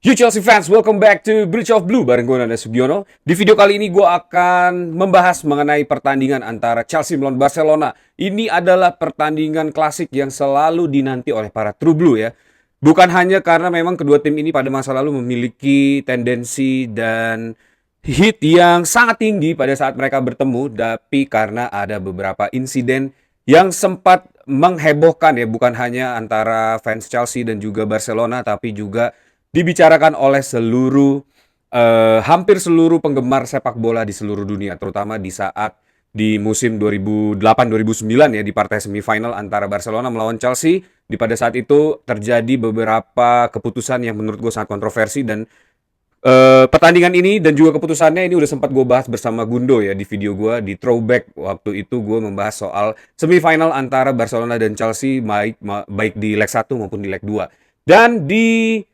You Chelsea fans, welcome back to Bridge of Blue bareng gue Nanda Sugiono. Di video kali ini gue akan membahas mengenai pertandingan antara Chelsea melawan Barcelona. Ini adalah pertandingan klasik yang selalu dinanti oleh para True Blue ya. Bukan hanya karena memang kedua tim ini pada masa lalu memiliki tendensi dan hit yang sangat tinggi pada saat mereka bertemu, tapi karena ada beberapa insiden yang sempat menghebohkan ya, bukan hanya antara fans Chelsea dan juga Barcelona, tapi juga dibicarakan oleh hampir seluruh penggemar sepak bola di seluruh dunia, terutama di saat di musim 2008-2009 ya, di partai semifinal antara Barcelona melawan Chelsea. Di pada saat itu terjadi beberapa keputusan yang menurut gue sangat kontroversi, dan pertandingan ini dan juga keputusannya ini udah sempat gue bahas bersama Gundo ya di video gue di Throwback. Waktu itu gue membahas soal semifinal antara Barcelona dan Chelsea, baik di leg 1 maupun di leg 2. Dan di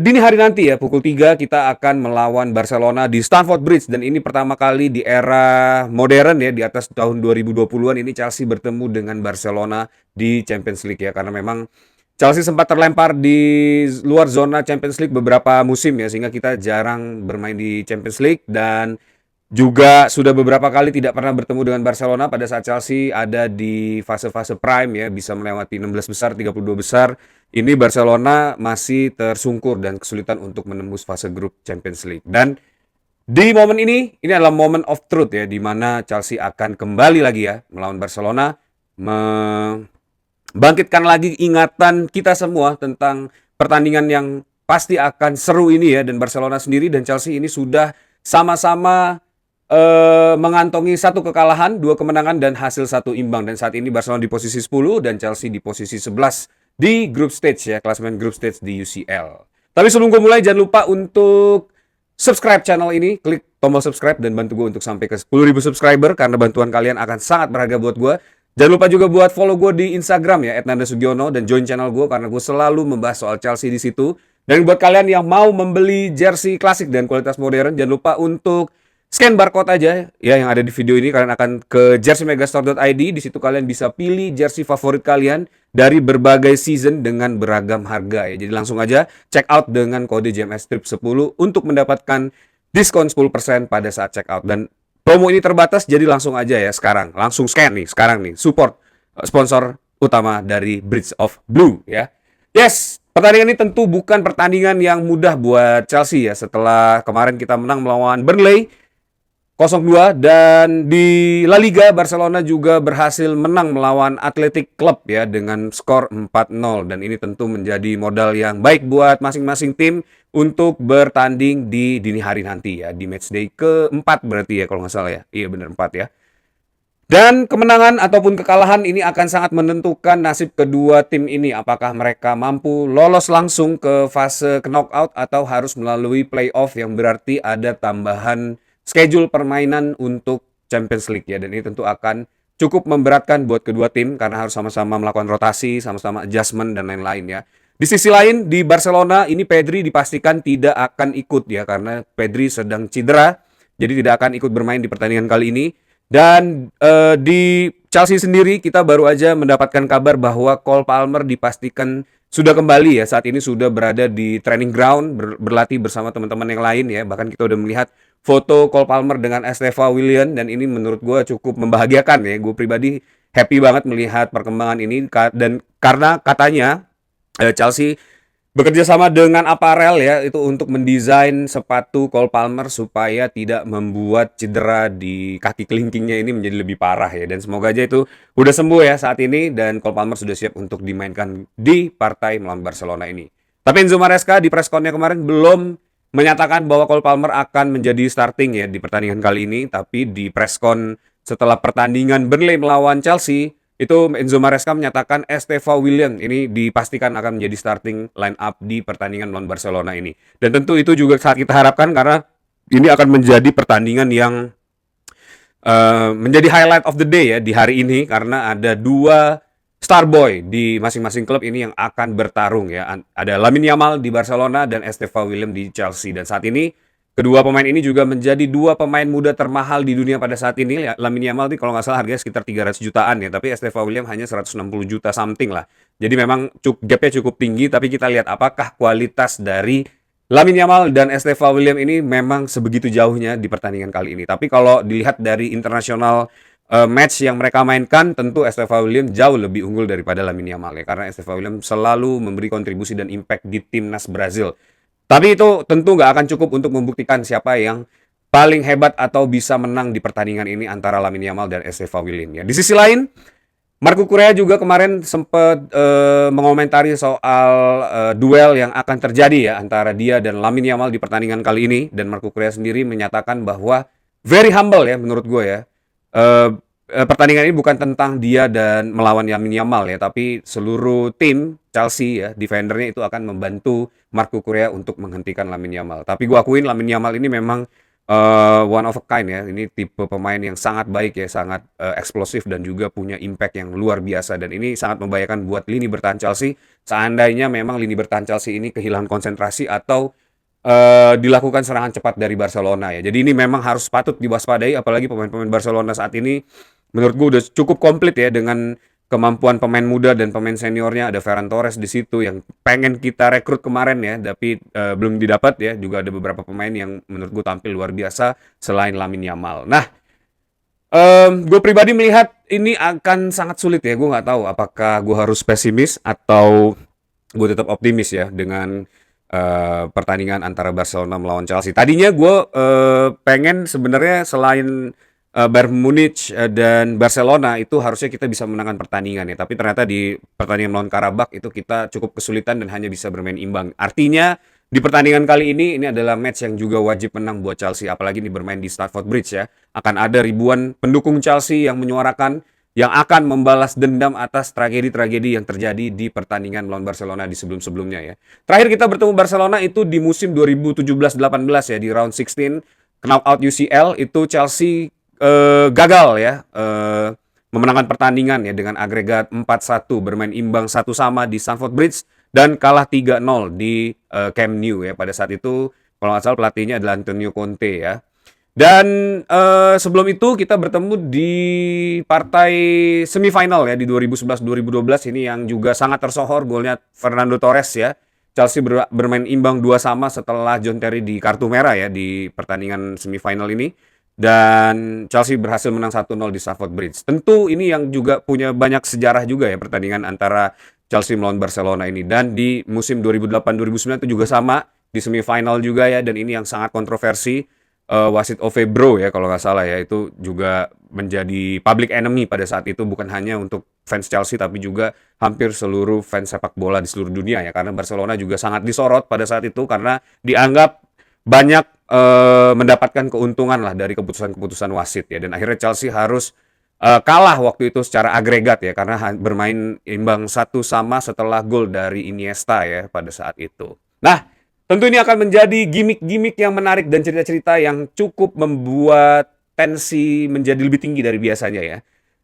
dini hari nanti ya, pukul 3 kita akan melawan Barcelona di Stamford Bridge. Dan ini pertama kali di era modern ya, di atas tahun 2020-an ini Chelsea bertemu dengan Barcelona di Champions League ya. Karena memang Chelsea sempat terlempar di luar zona Champions League beberapa musim ya, sehingga kita jarang bermain di Champions League. Dan juga sudah beberapa kali tidak pernah bertemu dengan Barcelona pada saat Chelsea ada di fase-fase prime ya, bisa melewati 16 besar, 32 besar. Ini Barcelona masih tersungkur dan kesulitan untuk menembus fase grup Champions League. Dan di momen ini adalah moment of truth ya, di mana Chelsea akan kembali lagi ya melawan Barcelona, membangkitkan lagi ingatan kita semua tentang pertandingan yang pasti akan seru ini ya. Dan Barcelona sendiri dan Chelsea ini sudah sama-sama mengantongi 1 kekalahan, 2 kemenangan, dan hasil 1 imbang. Dan saat ini Barcelona di posisi 10 dan Chelsea di posisi 11 di group stage ya, klasemen group stage di UCL. Tapi sebelum gue mulai, jangan lupa untuk subscribe channel ini, klik tombol subscribe dan bantu gue untuk sampai ke 10.000 subscriber, karena bantuan kalian akan sangat berharga buat gue. Jangan lupa juga buat follow gue di Instagram ya @nandasugiono, dan join channel gue karena gue selalu membahas soal Chelsea di situ. Dan buat kalian yang mau membeli jersey klasik dan kualitas modern, jangan lupa untuk scan barcode aja ya yang ada di video ini. Kalian akan ke jerseymegastore.id. Di situ kalian bisa pilih jersey favorit kalian dari berbagai season dengan beragam harga ya. Jadi langsung aja check out dengan kode JMS Trip 10 untuk mendapatkan diskon 10% pada saat check out. Dan promo ini terbatas, jadi langsung aja ya sekarang. Langsung scan nih sekarang nih. Support sponsor utama dari Bridge of Blue ya. Yes, pertandingan ini tentu bukan pertandingan yang mudah buat Chelsea ya, setelah kemarin kita menang melawan Burnley 0-2, dan di La Liga Barcelona juga berhasil menang melawan Athletic Club ya dengan skor 4-0, dan ini tentu menjadi modal yang baik buat masing-masing tim untuk bertanding di dini hari nanti ya, di matchday ke-4 berarti ya kalau nggak salah ya. Iya benar 4 ya. Dan kemenangan ataupun kekalahan ini akan sangat menentukan nasib kedua tim ini, apakah mereka mampu lolos langsung ke fase knockout atau harus melalui playoff yang berarti ada tambahan schedule permainan untuk Champions League ya. Dan ini tentu akan cukup memberatkan buat kedua tim karena harus sama-sama melakukan rotasi, sama-sama adjustment dan lain-lain ya. Di sisi lain di Barcelona ini Pedri dipastikan tidak akan ikut ya, karena Pedri sedang cedera, jadi tidak akan ikut bermain di pertandingan kali ini. Dan di Chelsea sendiri kita baru aja mendapatkan kabar bahwa Cole Palmer dipastikan sudah kembali ya, saat ini sudah berada di training ground berlatih bersama teman-teman yang lain ya. Bahkan kita udah melihat foto Cole Palmer dengan Esteva Willian, dan ini menurut gue cukup membahagiakan ya. Gue pribadi happy banget melihat perkembangan ini, dan karena katanya Chelsea bekerja sama dengan Apparel ya, itu untuk mendesain sepatu Cole Palmer supaya tidak membuat cedera di kaki kelingkingnya ini menjadi lebih parah ya. Dan semoga aja itu udah sembuh ya saat ini, dan Cole Palmer sudah siap untuk dimainkan di partai melawan Barcelona ini. Tapi Enzo Maresca di pressconnya kemarin belum menyatakan bahwa Cole Palmer akan menjadi starting ya di pertandingan kali ini. Tapi di presscon setelah pertandingan Burnley melawan Chelsea, itu Enzo Maresca menyatakan Esteva Willian ini dipastikan akan menjadi starting line up di pertandingan melawan Barcelona ini. Dan tentu itu juga saat kita harapkan, karena ini akan menjadi pertandingan yang menjadi highlight of the day ya di hari ini, karena ada 2 Starboy di masing-masing klub ini yang akan bertarung ya. Ada Lamine Yamal di Barcelona dan Esteva Willian di Chelsea. Dan saat ini Kedua pemain ini juga menjadi dua pemain muda termahal di dunia pada saat ini. Lamine Yamal ini kalau nggak salah harganya sekitar 300 jutaan ya, tapi Esteva William hanya 160 juta something lah. Jadi memang gapnya cukup tinggi, tapi kita lihat apakah kualitas dari Lamine Yamal dan Esteva William ini memang sebegitu jauhnya di pertandingan kali ini. Tapi kalau dilihat dari internasional match yang mereka mainkan, tentu Esteva William jauh lebih unggul daripada Lamine Yamal ya, karena Esteva William selalu memberi kontribusi dan impact di timnas Brazil. Tapi itu tentu nggak akan cukup untuk membuktikan siapa yang paling hebat atau bisa menang di pertandingan ini antara Lamine Yamal dan Esteva William ya. Di sisi lain, Marco Correa juga kemarin sempat mengomentari soal duel yang akan terjadi ya antara dia dan Lamine Yamal di pertandingan kali ini, dan Marco Correa sendiri menyatakan bahwa very humble ya menurut gue ya. Eh, Pertandingan ini bukan tentang dia dan melawan Lamine Yamal ya, tapi seluruh tim Chelsea ya, defendernya itu akan membantu Marco Correa untuk menghentikan Lamine Yamal. Tapi gue akuin Lamine Yamal ini memang one of a kind ya. Ini tipe pemain yang sangat baik ya, sangat eksplosif dan juga punya impact yang luar biasa. Dan ini sangat membahayakan buat lini bertahan Chelsea. Seandainya memang lini bertahan Chelsea ini kehilangan konsentrasi atau dilakukan serangan cepat dari Barcelona ya. Jadi ini memang harus patut diwaspadai, apalagi pemain-pemain Barcelona saat ini menurut gue udah cukup komplit ya dengan kemampuan pemain muda dan pemain seniornya. Ada Ferran Torres di situ yang pengen kita rekrut kemarin ya, tapi belum didapat ya. Juga ada beberapa pemain yang menurut gue tampil luar biasa selain Lamine Yamal. Nah, gue pribadi melihat ini akan sangat sulit ya. Gue nggak tahu apakah gue harus pesimis atau gue tetap optimis ya dengan pertandingan antara Barcelona melawan Chelsea. Tadinya gue pengen sebenarnya selain Bayern Munich dan Barcelona itu harusnya kita bisa menangkan pertandingan ya. Tapi ternyata di pertandingan melawan Karabakh itu kita cukup kesulitan dan hanya bisa bermain imbang. Artinya di pertandingan kali ini adalah match yang juga wajib menang buat Chelsea. Apalagi ini bermain di Stamford Bridge ya. Akan ada ribuan pendukung Chelsea yang menyuarakan yang akan membalas dendam atas tragedi-tragedi yang terjadi di pertandingan melawan Barcelona di sebelum-sebelumnya ya. Terakhir kita bertemu Barcelona itu di musim 2017-18 ya, di round 16 knockout UCL itu Chelsea gagal ya memenangkan pertandingan ya dengan agregat 4-1, bermain imbang 1-1 di Stamford Bridge dan kalah 3-0 di Camp Nou ya. Pada saat itu kalau nggak salah pelatihnya adalah Antonio Conte ya. Dan sebelum itu kita bertemu di partai semifinal ya di 2011-2012 ini yang juga sangat tersohor golnya Fernando Torres ya. Chelsea bermain imbang 2-2 setelah John Terry di kartu merah ya di pertandingan semifinal ini. Dan Chelsea berhasil menang 1-0 di Stamford Bridge. Tentu ini yang juga punya banyak sejarah juga ya pertandingan antara Chelsea melawan Barcelona ini. Dan di musim 2008-2009 itu juga sama di semifinal juga ya. Dan ini yang sangat kontroversi. Wasit Ove Bro ya kalau nggak salah ya, itu juga menjadi public enemy pada saat itu, bukan hanya untuk fans Chelsea tapi juga hampir seluruh fans sepak bola di seluruh dunia ya, karena Barcelona juga sangat disorot pada saat itu karena dianggap banyak mendapatkan keuntungan lah dari keputusan-keputusan wasit ya, dan akhirnya Chelsea harus kalah waktu itu secara agregat ya karena bermain imbang 1-1 setelah gol dari Iniesta ya pada saat itu. Nah, tentu ini akan menjadi gimmick-gimmick yang menarik dan cerita-cerita yang cukup membuat tensi menjadi lebih tinggi dari biasanya ya.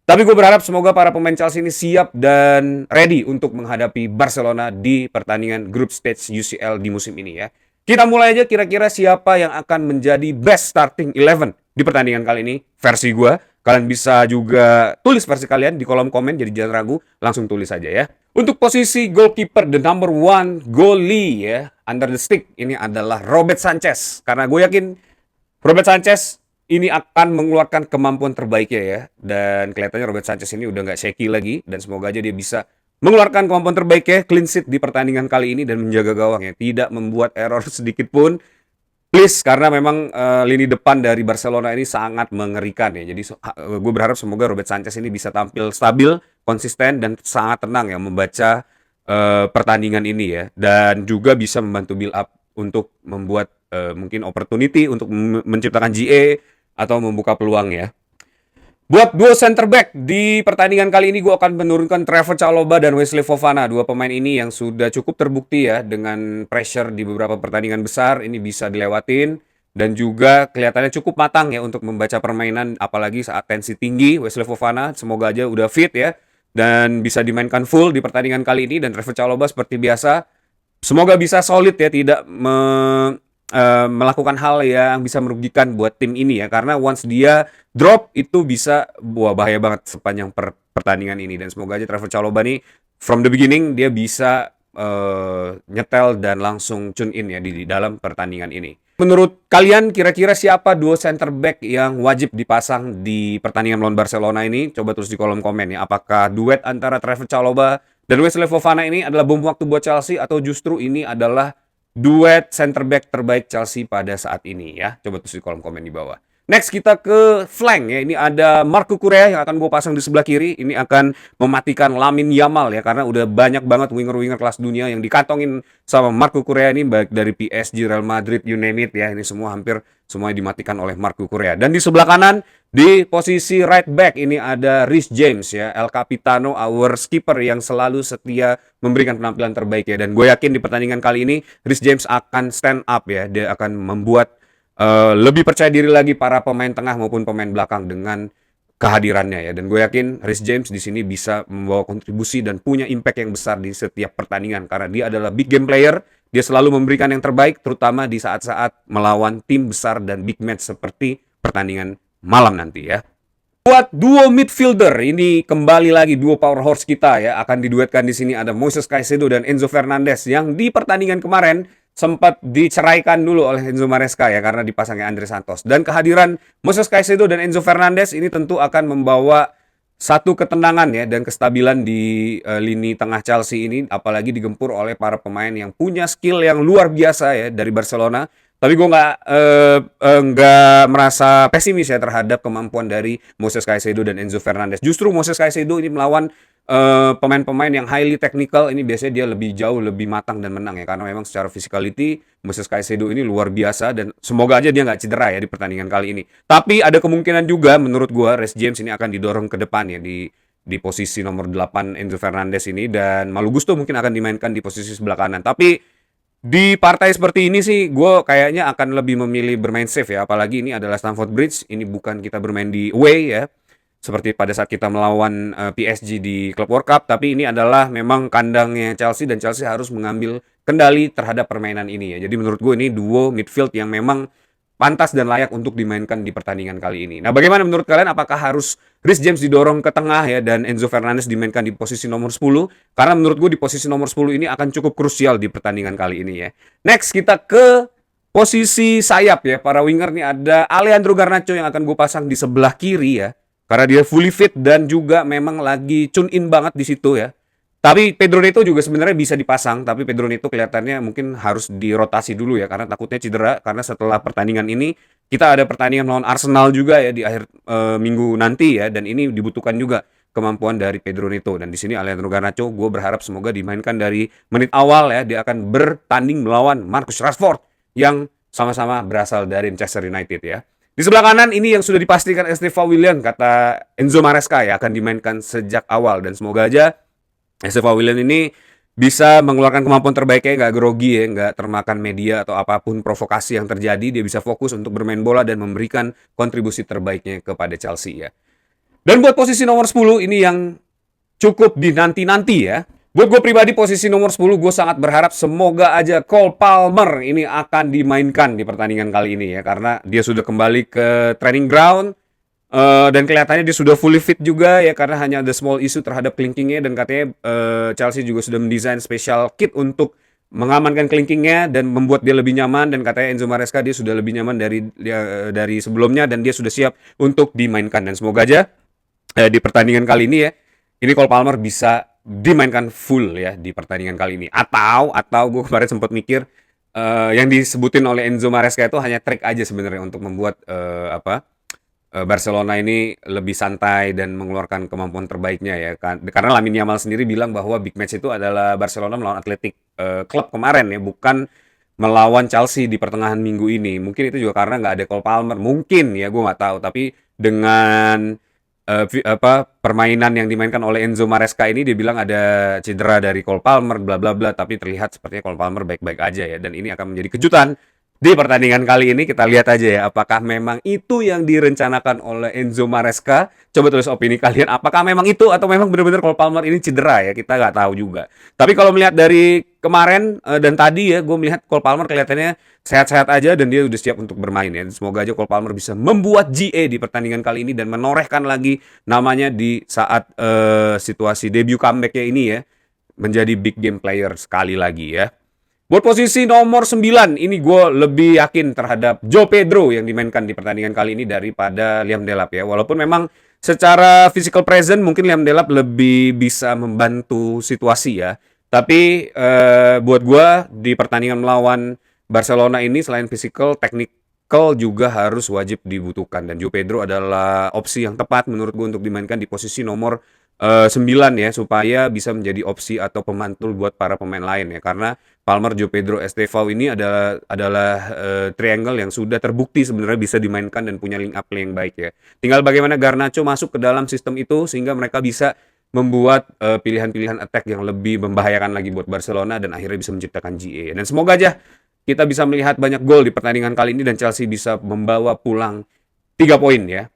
Tapi gue berharap semoga para pemain Chelsea ini siap dan ready untuk menghadapi Barcelona di pertandingan group stage UCL di musim ini ya. Kita mulai aja, kira-kira siapa yang akan menjadi best starting 11 di pertandingan kali ini versi gue. Kalian bisa juga tulis versi kalian di kolom komen, jadi jangan ragu, langsung tulis aja ya. Untuk posisi goalkeeper, the number one goalie ya, under the stick, ini adalah Robert Sanchez. Karena gue yakin Robert Sanchez ini akan mengeluarkan kemampuan terbaiknya ya. Dan kelihatannya Robert Sanchez ini udah nggak shaky lagi. Dan semoga aja dia bisa mengeluarkan kemampuan terbaiknya, clean sheet di pertandingan kali ini dan menjaga gawangnya. Tidak membuat error sedikit pun. Please, karena memang lini depan dari Barcelona ini sangat mengerikan ya. Jadi gue berharap semoga Robert Sanchez ini bisa tampil stabil, konsisten, dan sangat tenang ya membaca pertandingan ini ya. Dan juga bisa membantu build up untuk membuat mungkin opportunity untuk menciptakan GA atau membuka peluang ya. Buat duo center back di pertandingan kali ini gue akan menurunkan Trevoh Chalobah dan Wesley Fofana. Dua pemain ini yang sudah cukup terbukti ya dengan pressure di beberapa pertandingan besar ini bisa dilewatin dan juga kelihatannya cukup matang ya untuk membaca permainan apalagi saat tensi tinggi. Wesley Fofana semoga aja udah fit ya dan bisa dimainkan full di pertandingan kali ini, dan Trevoh Chalobah seperti biasa semoga bisa solid ya, tidak melakukan hal yang bisa merugikan buat tim ini ya, karena once dia drop itu bisa wah bahaya banget sepanjang pertandingan ini, dan semoga aja Trevor Chalobah nih from the beginning dia bisa nyetel dan langsung tune in ya di dalam pertandingan ini. Menurut kalian kira-kira siapa duo center back yang wajib dipasang di pertandingan melawan Barcelona ini? Coba tulis di kolom komen ya. Apakah duet antara Trevor Chalobah dan Wesley Fofana ini adalah bom waktu buat Chelsea, atau justru ini adalah duet center back terbaik Chelsea pada saat ini ya? Coba tulis di kolom komen di bawah. Next kita ke flank ya. Ini ada Marco Correa yang akan gue pasang di sebelah kiri. Ini akan mematikan Lamine Yamal ya, karena udah banyak banget winger-winger kelas dunia yang dikantongin sama Marco Correa ini, baik dari PSG, Real Madrid, you name it ya. Ini semua hampir semuanya dimatikan oleh Marco Correa. Dan di sebelah kanan di posisi right back ini ada Reece James ya, El Capitano, our skipper yang selalu setia memberikan penampilan terbaik ya. Dan gue yakin di pertandingan kali ini Reece James akan stand up ya. Dia akan membuat lebih percaya diri lagi para pemain tengah maupun pemain belakang dengan kehadirannya ya. Dan gue yakin Reece James di sini bisa membawa kontribusi dan punya impact yang besar di setiap pertandingan, karena dia adalah big game player. Dia selalu memberikan yang terbaik, terutama di saat-saat melawan tim besar dan big match seperti pertandingan malam nanti ya. Buat duo midfielder, ini kembali lagi duo power horse kita ya, akan diduetkan di sini ada Moises Caicedo dan Enzo Fernandez, yang di pertandingan kemarin sempat diceraikan dulu oleh Enzo Maresca ya, karena dipasangnya Andre Santos. Dan kehadiran Moises Caicedo dan Enzo Fernandez ini tentu akan membawa satu ketenangan ya dan kestabilan di lini tengah Chelsea ini, apalagi digempur oleh para pemain yang punya skill yang luar biasa ya dari Barcelona. Tapi gue nggak merasa pesimis ya terhadap kemampuan dari Moises Caicedo dan Enzo Fernandez. Justru Moises Caicedo ini melawan pemain-pemain yang highly technical, ini biasanya dia lebih jauh, lebih matang dan menang ya, karena memang secara physicality Moises Caicedo ini luar biasa, dan semoga aja dia nggak cedera ya di pertandingan kali ini. Tapi ada kemungkinan juga menurut gue Reece James ini akan didorong ke depan ya di posisi nomor 8 Enzo Fernandez ini, dan Malo Gusto mungkin akan dimainkan di posisi sebelah kanan. Tapi di partai seperti ini sih, gue kayaknya akan lebih memilih bermain safe ya. Apalagi ini adalah Stamford Bridge, ini bukan kita bermain di away ya, seperti pada saat kita melawan PSG di Club World Cup. Tapi ini adalah memang kandangnya Chelsea, dan Chelsea harus mengambil kendali terhadap permainan ini ya. Jadi menurut gue ini duo midfield yang memang pantas dan layak untuk dimainkan di pertandingan kali ini. Nah, bagaimana menurut kalian? Apakah harus Reece James didorong ke tengah ya dan Enzo Fernandez dimainkan di posisi nomor 10? Karena menurut gue di posisi nomor 10 ini akan cukup krusial di pertandingan kali ini ya. Next kita ke posisi sayap ya. Para winger nih ada Alejandro Garnacho yang akan gue pasang di sebelah kiri ya. Karena dia fully fit dan juga memang lagi tune in banget di situ ya. Tapi Pedro Neto juga sebenarnya bisa dipasang, tapi Pedro Neto kelihatannya mungkin harus dirotasi dulu ya, karena takutnya cedera, karena setelah pertandingan ini kita ada pertandingan melawan Arsenal juga ya di akhir minggu nanti ya, dan ini dibutuhkan juga kemampuan dari Pedro Neto. Dan di sini Alejandro Garnacho gue berharap semoga dimainkan dari menit awal ya. Dia akan bertanding melawan Marcus Rashford yang sama-sama berasal dari Manchester United ya. Di sebelah kanan ini yang sudah dipastikan Estevao Willian, kata Enzo Maresca ya, akan dimainkan sejak awal, dan semoga aja Estevao Willian ini bisa mengeluarkan kemampuan terbaiknya, nggak grogi ya, nggak termakan media atau apapun provokasi yang terjadi. Dia bisa fokus untuk bermain bola dan memberikan kontribusi terbaiknya kepada Chelsea ya. Dan buat posisi nomor 10 ini yang cukup dinanti-nanti ya. Buat gue pribadi posisi nomor 10 gue sangat berharap semoga aja Cole Palmer ini akan dimainkan di pertandingan kali ini ya. Karena dia sudah kembali ke training ground. Dan kelihatannya dia sudah fully fit juga ya, karena hanya ada small issue terhadap kelingkingnya, dan katanya Chelsea juga sudah mendesain special kit untuk mengamankan kelingkingnya dan membuat dia lebih nyaman, dan katanya Enzo Maresca dia sudah lebih nyaman dari sebelumnya, dan dia sudah siap untuk dimainkan. Dan semoga aja di pertandingan kali ini ya, ini Cole Palmer bisa dimainkan full ya di pertandingan kali ini. Atau gue kemarin sempat mikir yang disebutin oleh Enzo Maresca itu hanya trik aja sebenarnya untuk membuat Barcelona ini lebih santai dan mengeluarkan kemampuan terbaiknya ya kan. Karena Lamine Yamal sendiri bilang bahwa big match itu adalah Barcelona melawan Athletic Club kemarin ya, bukan melawan Chelsea di pertengahan minggu ini. Mungkin itu juga karena nggak ada Cole Palmer, mungkin ya, gue nggak tahu. Tapi dengan permainan yang dimainkan oleh Enzo Maresca ini, dia bilang ada cedera dari Cole Palmer bla bla bla, tapi terlihat sepertinya Cole Palmer baik-baik aja ya, dan ini akan menjadi kejutan Di pertandingan kali ini kita lihat aja ya, apakah memang itu yang direncanakan oleh Enzo Maresca? Coba tulis opini kalian, apakah memang itu atau memang benar-benar Cole Palmer ini cedera ya? Kita nggak tahu juga. Tapi kalau melihat dari kemarin dan tadi ya, gue melihat Cole Palmer kelihatannya sehat-sehat aja dan dia udah siap untuk bermain ya. Semoga aja Cole Palmer bisa membuat GA di pertandingan kali ini dan menorehkan lagi namanya di saat situasi debut comeback-nya ini ya, menjadi big game player sekali lagi ya. Buat posisi nomor 9, ini gue lebih yakin terhadap Joe Pedro yang dimainkan di pertandingan kali ini daripada Liam Delap ya. Walaupun memang secara physical present mungkin Liam Delap lebih bisa membantu situasi ya. Tapi buat gue di pertandingan melawan Barcelona ini selain physical, technical juga harus wajib dibutuhkan. Dan Joe Pedro adalah opsi yang tepat menurut gue untuk dimainkan di posisi nomor 9 ya, supaya bisa menjadi opsi atau pemantul buat para pemain lain ya. Karena Palmer, Joe Pedro, Estevao ini adalah triangle yang sudah terbukti sebenarnya bisa dimainkan dan punya link up play yang baik ya. Tinggal bagaimana Garnacho masuk ke dalam sistem itu sehingga mereka bisa membuat pilihan-pilihan attack yang lebih membahayakan lagi buat Barcelona dan akhirnya bisa menciptakan GA. Dan semoga aja kita bisa melihat banyak gol di pertandingan kali ini dan Chelsea bisa membawa pulang 3 poin ya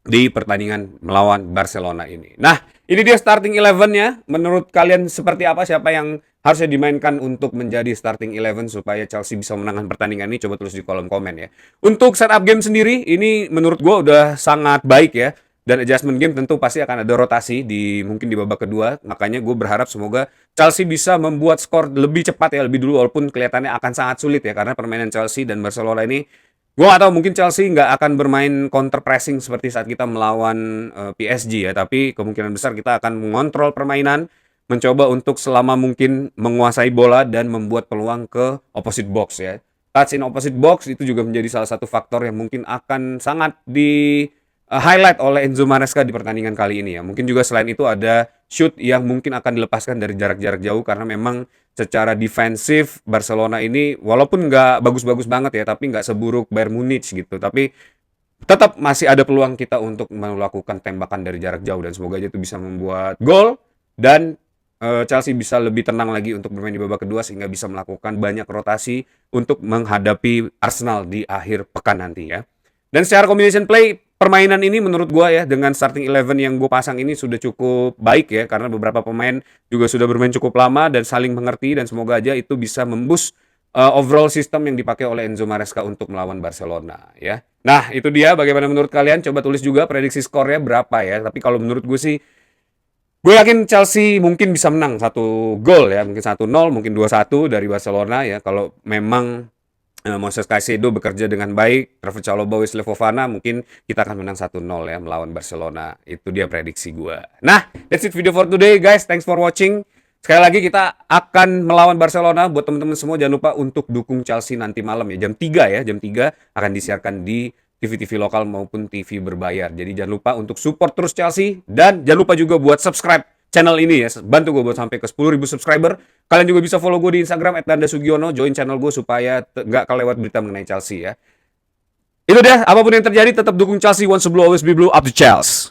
di pertandingan melawan Barcelona ini. Nah, ini dia starting 11-nya. Menurut kalian seperti apa? Siapa yang harusnya dimainkan untuk menjadi starting 11 supaya Chelsea bisa menangkan pertandingan ini? Coba tulis di kolom komen ya. Untuk setup game sendiri, ini menurut gue udah sangat baik ya. Dan adjustment game tentu pasti akan ada rotasi mungkin di babak kedua. Makanya gue berharap semoga Chelsea bisa membuat skor lebih cepat ya, lebih dulu. Walaupun kelihatannya akan sangat sulit ya. Karena permainan Chelsea dan Barcelona ini, gue gak tahu, mungkin Chelsea nggak akan bermain counter pressing seperti saat kita melawan PSG ya. Tapi kemungkinan besar kita akan mengontrol permainan, mencoba untuk selama mungkin menguasai bola dan membuat peluang ke opposite box ya. Touch in opposite box itu juga menjadi salah satu faktor yang mungkin akan sangat di highlight oleh Enzo Maresca di pertandingan kali ini ya. Mungkin juga selain itu ada shoot yang mungkin akan dilepaskan dari jarak-jarak jauh karena memang secara defensif Barcelona ini walaupun nggak bagus-bagus banget ya, tapi nggak seburuk Bayern Munich gitu. Tapi tetap masih ada peluang kita untuk melakukan tembakan dari jarak jauh dan semoga aja itu bisa membuat gol dan Chelsea bisa lebih tenang lagi untuk bermain di babak kedua sehingga bisa melakukan banyak rotasi untuk menghadapi Arsenal di akhir pekan nanti ya. Dan secara combination play, permainan ini menurut gue ya, dengan starting 11 yang gue pasang ini sudah cukup baik ya, karena beberapa pemain juga sudah bermain cukup lama dan saling mengerti, dan semoga aja itu bisa memboost overall sistem yang dipakai oleh Enzo Maresca untuk melawan Barcelona ya. Nah, itu dia bagaimana menurut kalian, coba tulis juga prediksi skornya berapa ya. Tapi kalau menurut gue sih, gue yakin Chelsea mungkin bisa menang 1 gol ya, mungkin 1-0, mungkin 2-1 dari Barcelona ya, kalau memang Moises Caicedo bekerja dengan baik, Trevoh Chalobah, Wesley Fofana, mungkin kita akan menang 1-0 ya melawan Barcelona. Itu dia prediksi gue. Nah, that's it video for today guys. Thanks for watching. Sekali lagi kita akan melawan Barcelona. Buat teman-teman semua jangan lupa untuk dukung Chelsea nanti malam ya. Jam 3 ya, jam 3 akan disiarkan di TV-TV lokal maupun TV berbayar. Jadi jangan lupa untuk support terus Chelsea. Dan jangan lupa juga buat subscribe channel ini ya, bantu gue buat sampai ke 10.000 subscriber. Kalian juga bisa follow gue di Instagram @nandasugiono, join channel gue supaya nggak kelewat berita mengenai Chelsea ya. Itu dia, apapun yang terjadi tetap dukung Chelsea, once blue always be blue, up to Chelsea.